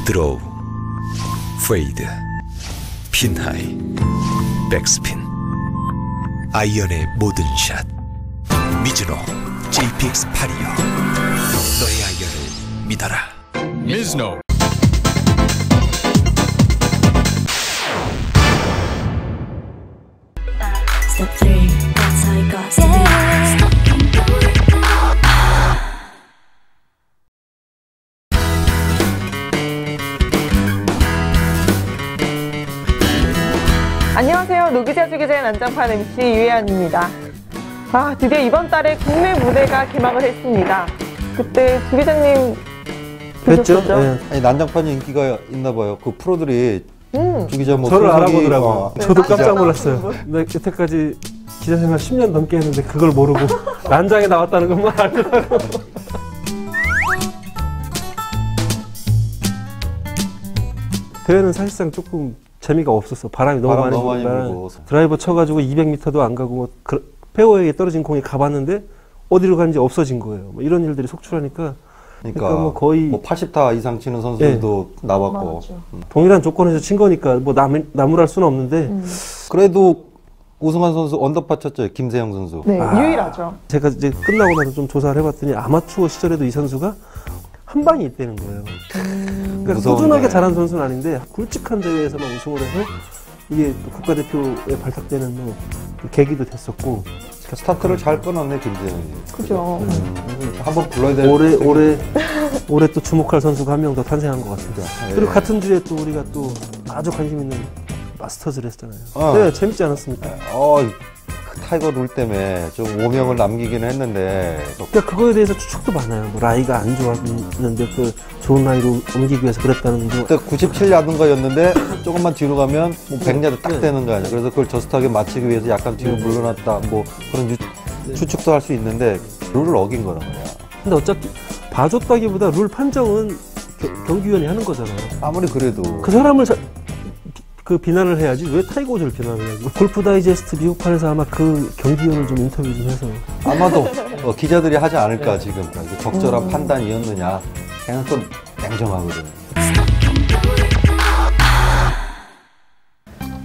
드로우, 페이드, 핀하이, 백스핀, 아이언의 모든 샷. 미즈노 JPX8이여, 너의 아이언을 믿어라. 미즈노. Step 3, that's how it goes to be. 안녕하세요. 노기자 주기자의 난장판 MC 유혜안입니다. 드디어 이번 달에 국내 무대가 개막을 했습니다. 그때 주기자님 그랬죠? 보셨죠? 네. 아니, 난장판이 인기가 있나 봐요. 그 프로들이 주기자 뭐 저를 알아보더라고요. 저도 네, 깜짝 난장 놀랐어요. 나 여태까지 기자 생활 10년 넘게 했는데 그걸 모르고 난장에 나왔다는 것만 알더라고요. 대회는 사실상 조금 재미가 없었어. 바람이 너무 많이 불고 드라이버 쳐가지고 200m도 안 가고 뭐 페어웨이에 떨어진 공이 가봤는데 어디로 갔는지 없어진 거예요. 뭐 이런 일들이 속출하니까 그러니까 뭐 거의 뭐 80타 이상 치는 선수들도 나왔고 동일한 조건에서 친 거니까 뭐 나무랄 수는 없는데 그래도 우승한 선수 언더파 쳤죠. 김세영 선수. 네, 유일하죠. 제가 이제 끝나고 나서 좀 조사를 해봤더니 아마추어 시절에도 이 선수가 한 방이 있다는 거예요. 그러니까 꾸준하게 잘한 선수는 아닌데 굵직한 대회에서만 우승을 해서 이게 또 국가대표에 발탁되는 뭐 계기도 됐었고 스타트를 잘 끊었네 김세영이. 그죠. 한번 불러야 되는 올해 또 주목할 선수가 한 명 더 탄생한 것 같습니다. 그리고 같은 주에 또 우리가 또 아주 관심 있는 마스터즈를 했잖아요. 네, 재밌지 않았습니까? 그 타이거 룰 때문에 좀 오명을 남기기는 했는데. 그러니까 그거에 대해서 추측도 많아요. 뭐 라이가 안 좋았는데 그 좋은 라이로 옮기기 위해서 그랬다는 거. 그때 97야드인가였는데 조금만 뒤로 가면 뭐 100야드 딱 되는 거 아니야. 그래서 그걸 저스트하게 맞추기 위해서 약간 뒤로 물러났다. 뭐 그런 추측도 할 수 있는데 룰을 어긴 거란 말이야. 근데 어차피 봐줬다기보다 룰 판정은 경기위원이 하는 거잖아요. 아무리 그래도 그 사람을 그 비난을 해야지 왜 타이거즈를 비난을 해야지. 골프 다이제스트 미국판에서 아마 그 경기위원을 좀 인터뷰 좀 해서 아마도 기자들이 하지 않을까 지금. 적절한 판단이었느냐. 그냥 또 냉정하거든.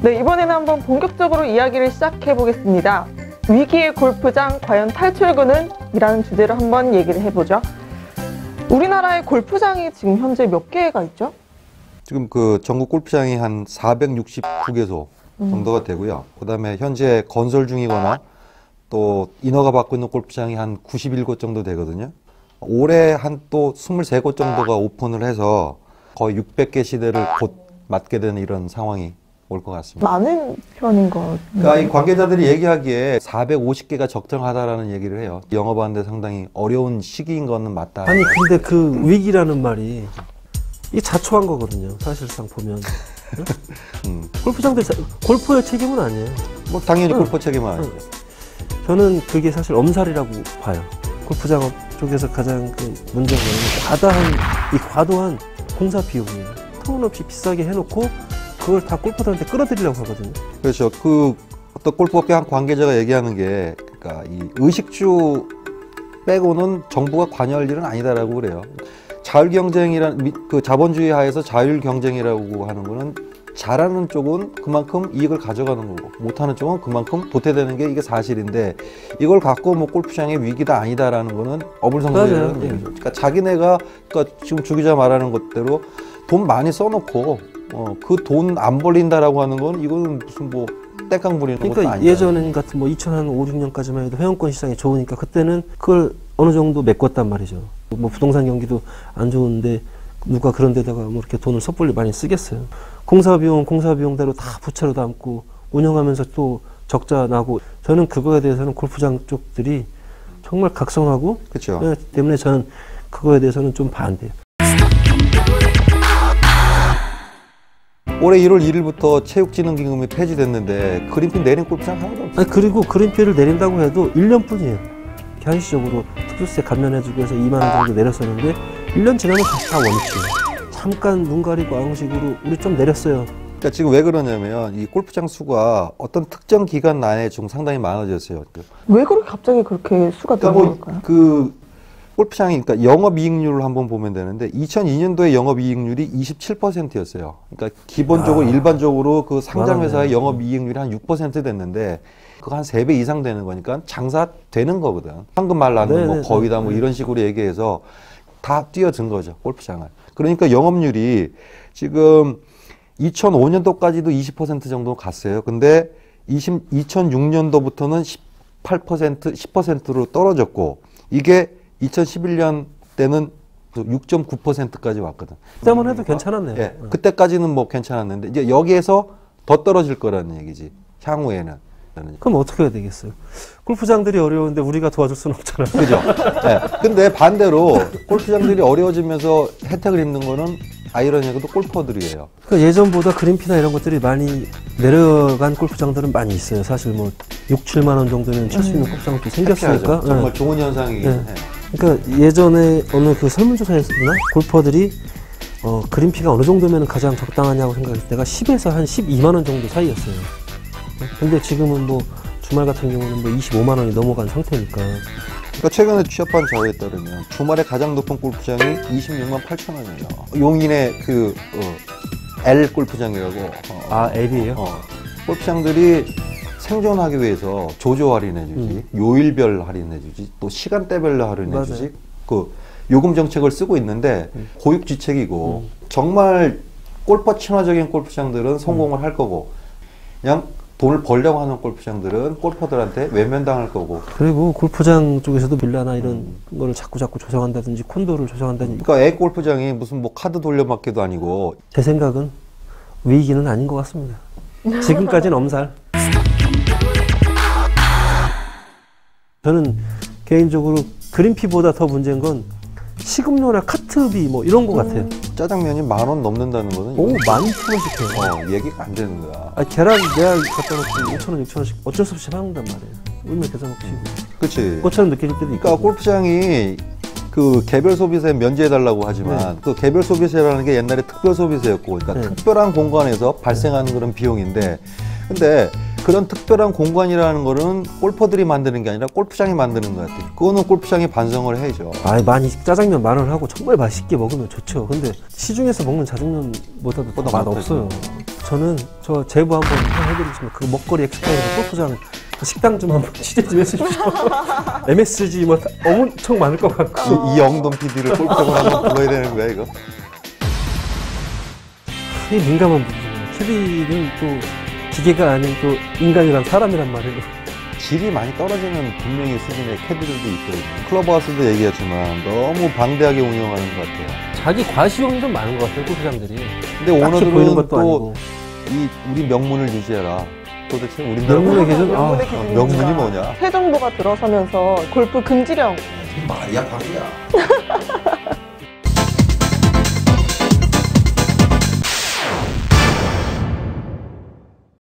네, 이번에는 한번 본격적으로 이야기를 시작해 보겠습니다. 위기의 골프장 과연 탈출구는? 이라는 주제로 한번 얘기를 해보죠. 우리나라의 골프장이 지금 현재 몇 개가 있죠? 지금 그 전국 골프장이 한 469개소 정도가 되고요. 그다음에 현재 건설 중이거나 또 인허가 받고 있는 골프장이 한 91곳 정도 되거든요. 올해 한 또 23곳 정도가 오픈을 해서 거의 600개 시대를 곧 맞게 되는 이런 상황이 올 것 같습니다. 많은 편인 것 같아요. 그러니까 이 관계자들이 얘기하기에 450개가 적정하다라는 얘기를 해요. 영업하는데 상당히 어려운 시기인 거는 맞다. 아니 근데 그 위기라는 말이 이 자초한 거거든요. 사실상 보면 골프장들 골프의 책임은 아니에요. 뭐 당연히 골프 책임은 아니죠. 저는 그게 사실 엄살이라고 봐요. 골프장 쪽에서 가장 그 문제가 뭐냐면 과도한 공사 비용이에요. 터무니없이 비싸게 해놓고 그걸 다 골퍼들한테 끌어들이려고 하거든요. 그렇죠. 그 어떤 골프업계 한 관계자가 얘기하는 게, 그러니까 이 의식주 빼고는 정부가 관여할 일은 아니다라고 그래요. 자율 경쟁이란 그 자본주의 하에서 자율 경쟁이라고 하는 거는 잘하는 쪽은 그만큼 이익을 가져가는 거고 못하는 쪽은 그만큼 도태되는 게 이게 사실인데 이걸 갖고 뭐 골프장의 위기다 아니다라는 거는 어불성설이라는 얘기죠. 그러니까 자기네가 그러니까 지금 주 기자 말하는 것대로 돈 많이 써놓고 그 돈 안 벌린다라고 하는 건 이거는 무슨 뭐 땡깡 부리는 것도 그러니까 아니다. 예전 같은 뭐 2005, 6년까지만 해도 회원권 시장이 좋으니까 그때는 그걸 어느 정도 메꿨단 말이죠. 뭐 부동산 경기도 안 좋은데 누가 그런 데다가 뭐 이렇게 돈을 섣불리 많이 쓰겠어요. 공사비용대로 다 부채로 담고 운영하면서 또 적자 나고 저는 그거에 대해서는 골프장 쪽들이 정말 각성하고 그렇죠. 때문에 저는 그거에 대해서는 좀 반대해요. 올해 1월 1일부터 체육진흥기금이 폐지됐는데 그린피 내린 골프장 하나도 없어요. 아니, 그리고 그린피를 내린다고 해도 1년뿐이에요. 한시적으로 특수세 감면해주고 해서 2만 원 정도 내렸었는데 1년 지나면 다시 다 원칙이에요. 잠깐 눈 가리고 아웅식으로 우리 좀 내렸어요. 그러니까 지금 왜 그러냐면 이 골프장 수가 어떤 특정 기간 내에 좀 상당히 많아졌어요. 왜 그렇게 갑자기 그렇게 수가 그러니까 늘어날까요? 그 골프장이 그러니까 영업이익률을 한번 보면 되는데 2002년도에 영업이익률이 27%였어요. 그러니까 기본적으로 일반적으로 그 상장 회사의 영업이익률이 한 6% 됐는데 그거 한 3배 이상 되는 거니까 장사 되는 거거든. 황금 말 낳는 뭐 거위다 뭐 이런 식으로 얘기해서 다 뛰어든 거죠, 골프장을. 그러니까 영업률이 지금 2005년도까지도 20% 정도 갔어요. 근데 2006년도부터는 18%, 10%로 떨어졌고 이게 2011년 때는 6.9%까지 왔거든. 그때만 해도 괜찮았네요. 예, 그때까지는 뭐 괜찮았는데 이제 여기에서 더 떨어질 거라는 얘기지. 향후에는. 그럼 어떻게 해야 되겠어요? 골프장들이 어려운데 우리가 도와줄 수는 없잖아요. 그죠? 예. 근데 반대로 골프장들이 어려워지면서 혜택을 입는 거는 아이러니하게도 골퍼들이에요. 그러니까 예전보다 그린피나 이런 것들이 많이 내려간 골프장들은 많이 있어요. 사실 뭐 6, 7만 원 정도는 칠 수 있는 골프장도 생겼으니까. 혜택하죠. 정말 좋은 현상이긴 해. 그러니까 예전에 어느 그 설문조사에서나 골퍼들이 그린피가 어느 정도면 가장 적당하냐고 생각했을 때가 10에서 한 12만 원 정도 사이였어요. 근데 지금은 뭐 주말 같은 경우는 뭐 25만 원이 넘어간 상태니까. 그러니까 최근에 취합한 자료에 따르면 주말에 가장 높은 골프장이 26만 8천 원이에요. 용인의 그 L 골프장이라고. L이에요? 골프장들이 생존하기 위해서 조조 할인해주지, 요일별 할인해주지, 또 시간대별로 할인해주지, 맞아요. 그 요금 정책을 쓰고 있는데 고육지책이고 정말 골퍼 친화적인 골프장들은 성공을 할 거고 그냥 돈을 벌려고 하는 골프장들은 골퍼들한테 외면당할 거고. 그리고 골프장 쪽에서도 빌라나 이런 거를 자꾸 조성한다든지 콘도를 조성한다든지. 그러니까 애 골프장이 무슨 뭐 카드 돌려막기도 아니고. 제 생각은 위기는 아닌 것 같습니다. 지금까지는 엄살. 저는 개인적으로 그린피보다 더 문제인 건 식음료나 카트비 뭐 이런 거 같아요. 짜장면이 10,000원 넘는다는 거는 오, 12,000원씩 해요. 얘기가 안 되는 거야. 계란 내가 갖다 놓고 5,000원, 6,000원씩 어쩔 수 없이 사는단 말이에요. 울면 계산 없이. 그치. 그것처럼 느껴질 때도 있고. 그러니까 골프장이 그 개별 소비세 면제해달라고 하지만 그 개별 소비세라는 게 옛날에 특별 소비세였고 그러니까 특별한 공간에서 발생하는 그런 비용인데 근데 그런 특별한 공간이라는 거는 골퍼들이 만드는 게 아니라 골프장이 만드는 것 같아요. 그거는 골프장이 반성을 해야죠. 많이 짜장면 10,000원 하고 정말 맛있게 먹으면 좋죠. 근데 시중에서 먹는 짜장면보다도 더 맛없어요. 저는 저 제보 한번 해드리지만 그 먹거리 엑스파이어에서 골프장 식당 좀 한번 취재 좀 해주십시오. MSG 뭐 엄청 많을 것 같고. 이영돈 PD를 골프장으로 한번 불러야 되는 거야 이거? 이 민감한 부분이에요. 캐디는 또 기계가 아닌 또 인간이란 사람이란 말이에요. 질이 많이 떨어지는 분명히 수준의 캐디들도 있거든요. 클럽하우스도 얘기했지만 너무 방대하게 운영하는 것 같아요. 자기 과시욕이 좀 많은 것 같아요, 골프장들이. 근데 오너들은 또 아니고. 우리 명문을 유지해라. 도대체 우리 명문의 기준? 명문의 기준이 명문이 뭐냐? 새 정부가 들어서면서 골프 금지령 말이야 방이야.